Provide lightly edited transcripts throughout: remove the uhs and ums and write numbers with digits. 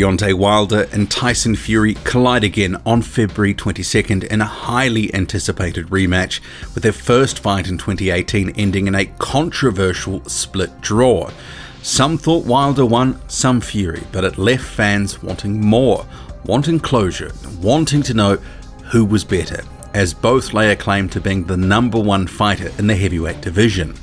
Deontay Wilder and Tyson Fury collide again on February 22nd in a highly anticipated rematch, with their first fight in 2018 ending in a controversial split draw. Some thought Wilder won, some Fury, but it left fans wanting more, wanting closure, wanting to know who was better, as both lay a claim to being the number one fighter in the heavyweight division.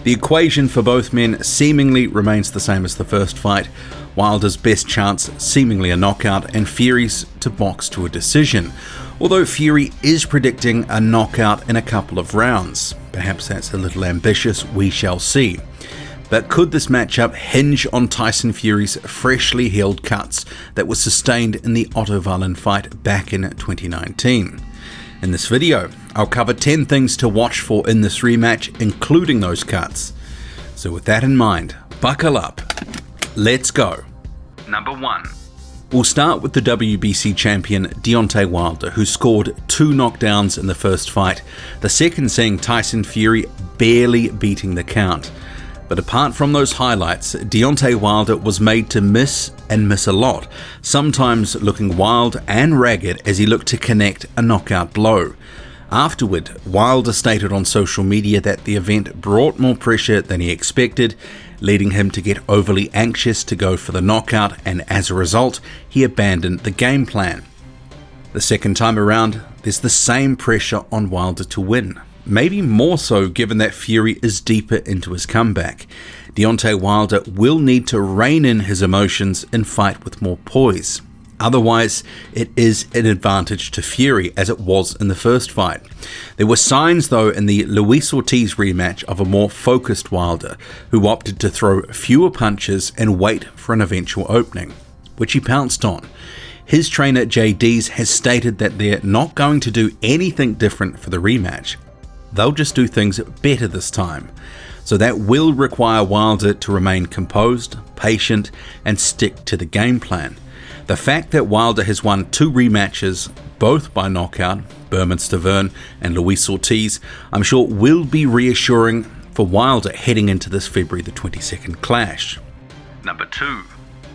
The equation for both men seemingly remains the same as the first fight. Wilder's best chance seemingly a knockout, and Fury's to box to a decision, although Fury is predicting a knockout in a couple of rounds. Perhaps that's a little ambitious, we shall see. But could this matchup hinge on Tyson Fury's freshly healed cuts that were sustained in the Otto Wallin fight back in 2019? In this video, I'll cover 10 things to watch for in this rematch, including those cuts. So with that in mind, buckle up. Let's go. Number 1. We'll start with the WBC champion Deontay Wilder, who scored 2 knockdowns in the first fight, the second seeing Tyson Fury barely beating the count. But apart from those highlights, Deontay Wilder was made to miss and miss a lot, sometimes looking wild and ragged as he looked to connect a knockout blow. Afterward, Wilder stated on social media that the event brought more pressure than he expected, leading him to get overly anxious to go for the knockout, and as a result, he abandoned the game plan. The second time around, there's the same pressure on Wilder to win. Maybe more so given that Fury is deeper into his comeback. Deontay Wilder will need to rein in his emotions and fight with more poise. Otherwise, it is an advantage to Fury, as it was in the first fight. There were signs, though, in the Luis Ortiz rematch of a more focused Wilder, who opted to throw fewer punches and wait for an eventual opening, which he pounced on. His trainer JD's has stated that they're not going to do anything different for the rematch. They'll just do things better this time. So that will require Wilder to remain composed, patient, and stick to the game plan. The fact that Wilder has won 2 rematches, both by knockout, Bermane Stiverne and Luis Ortiz, I'm sure will be reassuring for Wilder heading into this February the 22nd clash. Number 2.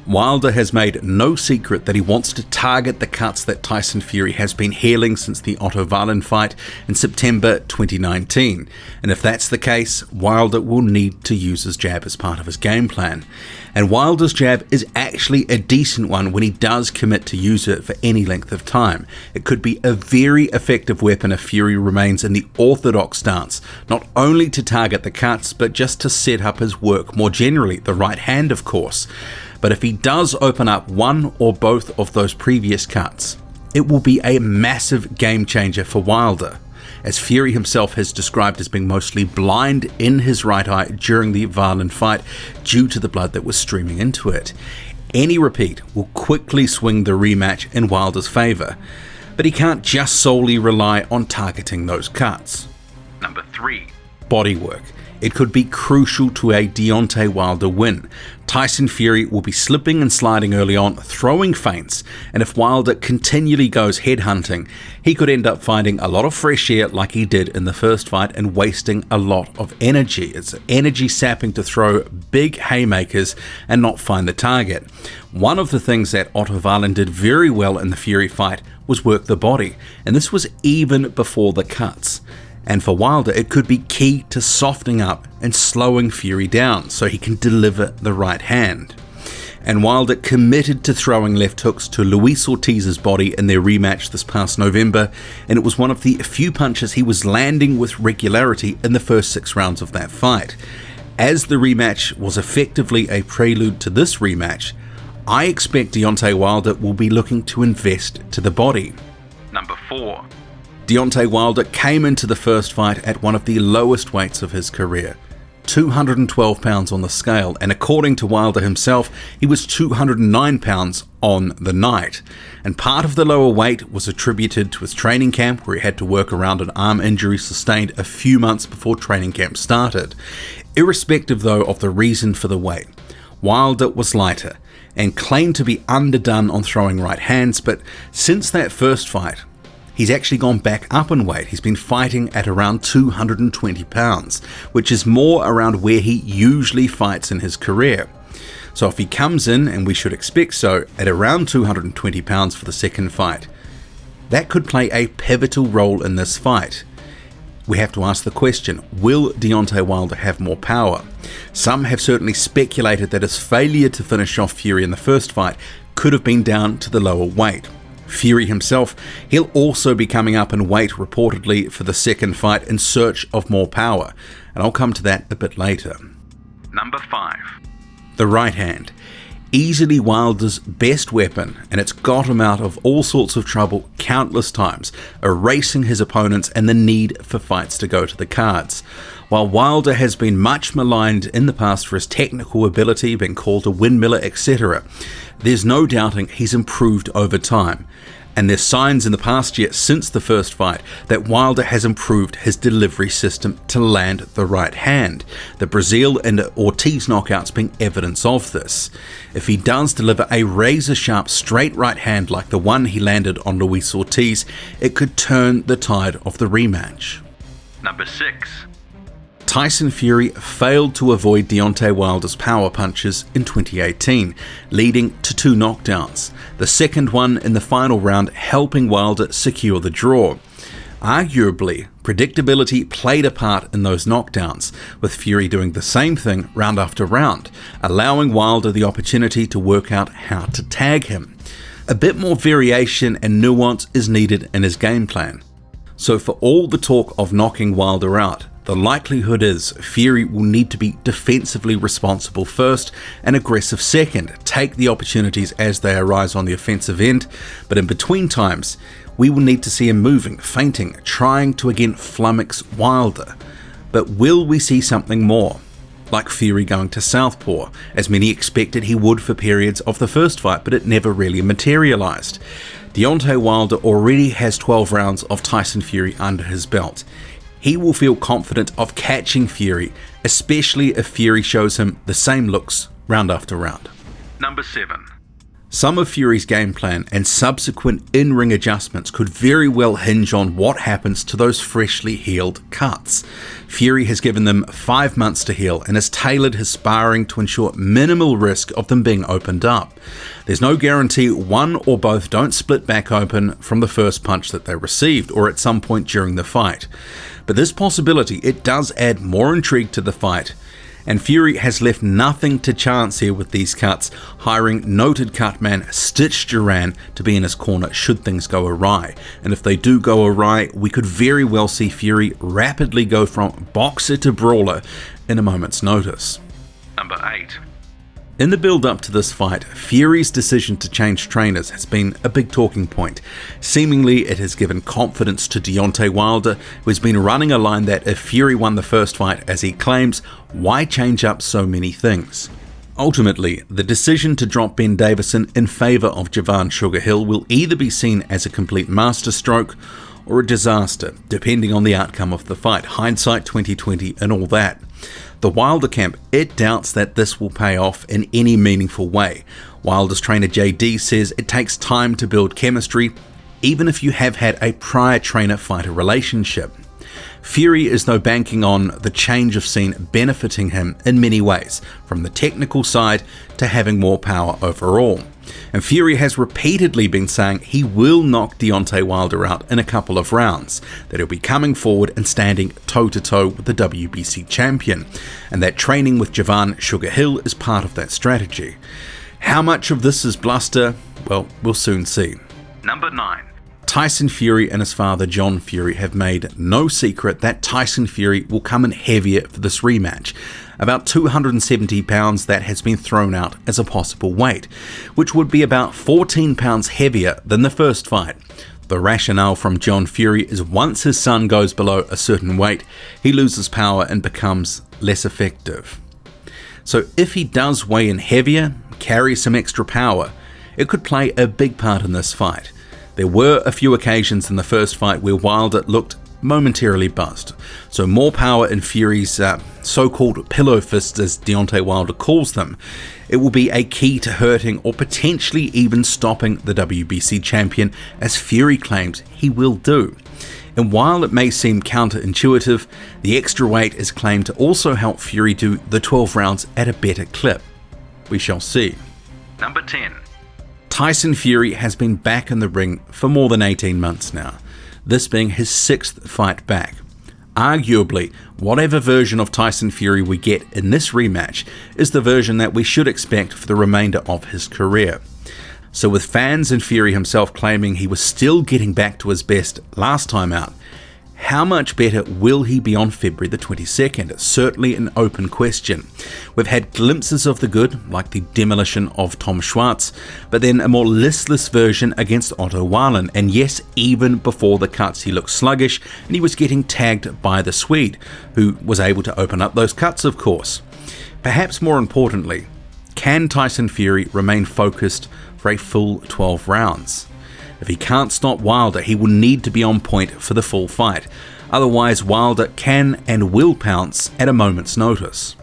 Wilder has made no secret that he wants to target the cuts that Tyson Fury has been healing since the Otto Wallin fight in September 2019. And if that's the case, Wilder will need to use his jab as part of his game plan. And Wilder's jab is actually a decent one when he does commit to use it for any length of time. It could be a very effective weapon if Fury remains in the orthodox stance, not only to target the cuts, but just to set up his work more generally, the right hand of course. But if he does open up one or both of those previous cuts, it will be a massive game changer for Wilder, as Fury himself has described as being mostly blind in his right eye during the Wallin fight due to the blood that was streaming into it. Any repeat will quickly swing the rematch in Wilder's favour, but he can't just solely rely on targeting those cuts. Number 3. Bodywork. It could be crucial to a Deontay Wilder win. Tyson Fury will be slipping and sliding early on, throwing feints, and if Wilder continually goes headhunting, he could end up finding a lot of fresh air like he did in the first fight and wasting a lot of energy. It's energy sapping to throw big haymakers and not find the target. One of the things that Otto Wallin did very well in the Fury fight was work the body, and this was even before the cuts. And for Wilder, it could be key to softening up and slowing Fury down so he can deliver the right hand. And Wilder committed to throwing left hooks to Luis Ortiz's body in their rematch this past November, and it was one of the few punches he was landing with regularity in the first 6 rounds of that fight. As the rematch was effectively a prelude to this rematch, I expect Deontay Wilder will be looking to invest to the body. Number 4. Deontay Wilder came into the first fight at one of the lowest weights of his career, 212 pounds on the scale, and according to Wilder himself, he was 209 pounds on the night. And part of the lower weight was attributed to his training camp, where he had to work around an arm injury sustained a few months before training camp started. Irrespective though of the reason for the weight, Wilder was lighter and claimed to be underdone on throwing right hands, but since that first fight, he's actually gone back up in weight. He's been fighting at around 220 pounds, which is more around where he usually fights in his career. So if he comes in, and we should expect so, at around 220 pounds for the second fight, that could play a pivotal role in this fight. We have to ask the question, will Deontay Wilder have more power? Some have certainly speculated that his failure to finish off Fury in the first fight could have been down to the lower weight. Fury himself, he'll also be coming up in weight reportedly for the second fight in search of more power, and I'll come to that a bit later. Number 5. The right hand. Easily Wilder's best weapon, and it's got him out of all sorts of trouble countless times, erasing his opponents and the need for fights to go to the cards. While Wilder has been much maligned in the past for his technical ability, being called a windmiller, etc., there's no doubting he's improved over time. And there's signs in the past year since the first fight that Wilder has improved his delivery system to land the right hand. The Brazil and Ortiz knockouts being evidence of this. If he does deliver a razor-sharp straight right hand like the one he landed on Luis Ortiz, it could turn the tide of the rematch. Number 6. Tyson Fury failed to avoid Deontay Wilder's power punches in 2018, leading to 2 knockdowns, the second one in the final round helping Wilder secure the draw. Arguably, predictability played a part in those knockdowns, with Fury doing the same thing round after round, allowing Wilder the opportunity to work out how to tag him. A bit more variation and nuance is needed in his game plan. So for all the talk of knocking Wilder out, the likelihood is Fury will need to be defensively responsible first and aggressive second, take the opportunities as they arise on the offensive end, but in between times, we will need to see him moving, feinting, trying to again flummox Wilder. But will we see something more? Like Fury going to southpaw, as many expected he would for periods of the first fight, but it never really materialized. Deontay Wilder already has 12 rounds of Tyson Fury under his belt. He will feel confident of catching Fury, especially if Fury shows him the same looks round after round. Number 7. Some of Fury's game plan and subsequent in-ring adjustments could very well hinge on what happens to those freshly healed cuts. Fury has given them 5 months to heal and has tailored his sparring to ensure minimal risk of them being opened up. There's no guarantee one or both don't split back open from the first punch that they received or at some point during the fight. But this possibility, it does add more intrigue to the fight. And Fury has left nothing to chance here with these cuts, hiring noted cutman Stitch Duran to be in his corner should things go awry. And if they do go awry, we could very well see Fury rapidly go from boxer to brawler in a moment's notice. Number 8. In the build-up to this fight, Fury's decision to change trainers has been a big talking point. Seemingly, it has given confidence to Deontay Wilder, who has been running a line that if Fury won the first fight, as he claims, why change up so many things? Ultimately, the decision to drop Ben Davison in favour of Javan Sugar Hill will either be seen as a complete masterstroke or a disaster, depending on the outcome of the fight. Hindsight 2020 and all that. The Wilder camp, it doubts that this will pay off in any meaningful way. Wilder's trainer JD says it takes time to build chemistry, even if you have had a prior trainer-fighter relationship. Fury is though banking on the change of scene benefiting him in many ways, from the technical side to having more power overall. And Fury has repeatedly been saying he will knock Deontay Wilder out in a couple of rounds, that he'll be coming forward and standing toe-to-toe with the WBC champion, and that training with Javan Sugar Hill is part of that strategy. How much of this is bluster? Well, we'll soon see. Number 9. Tyson Fury and his father John Fury have made no secret that Tyson Fury will come in heavier for this rematch. About 270 pounds that has been thrown out as a possible weight, which would be about 14 pounds heavier than the first fight. The rationale from John Fury is once his son goes below a certain weight, he loses power and becomes less effective. So if he does weigh in heavier, carry some extra power, it could play a big part in this fight. There were a few occasions in the first fight where Wilder looked momentarily buzzed, so more power in Fury's so-called pillow fists, as Deontay Wilder calls them, it will be a key to hurting or potentially even stopping the WBC champion, as Fury claims he will do. And while it may seem counterintuitive, the extra weight is claimed to also help Fury do the 12 rounds at a better clip. We shall see. Number 10. Tyson Fury has been back in the ring for more than 18 months now, this being his 6th fight back. Arguably, whatever version of Tyson Fury we get in this rematch is the version that we should expect for the remainder of his career. So with fans and Fury himself claiming he was still getting back to his best last time out, how much better will he be on February the 22nd? It's certainly an open question. We've had glimpses of the good, like the demolition of Tom Schwartz, but then a more listless version against Otto Wallin. And yes, even before the cuts he looked sluggish and he was getting tagged by the Swede, who was able to open up those cuts of course. Perhaps more importantly, can Tyson Fury remain focused for a full 12 rounds? If he can't stop Wilder, he will need to be on point for the full fight. Otherwise, Wilder can and will pounce at a moment's notice.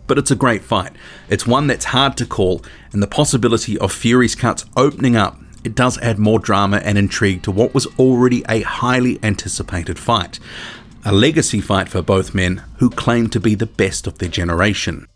But it's a great fight. It's one that's hard to call, and the possibility of Fury's cuts opening up, it does add more drama and intrigue to what was already a highly anticipated fight. A legacy fight for both men who claim to be the best of their generation.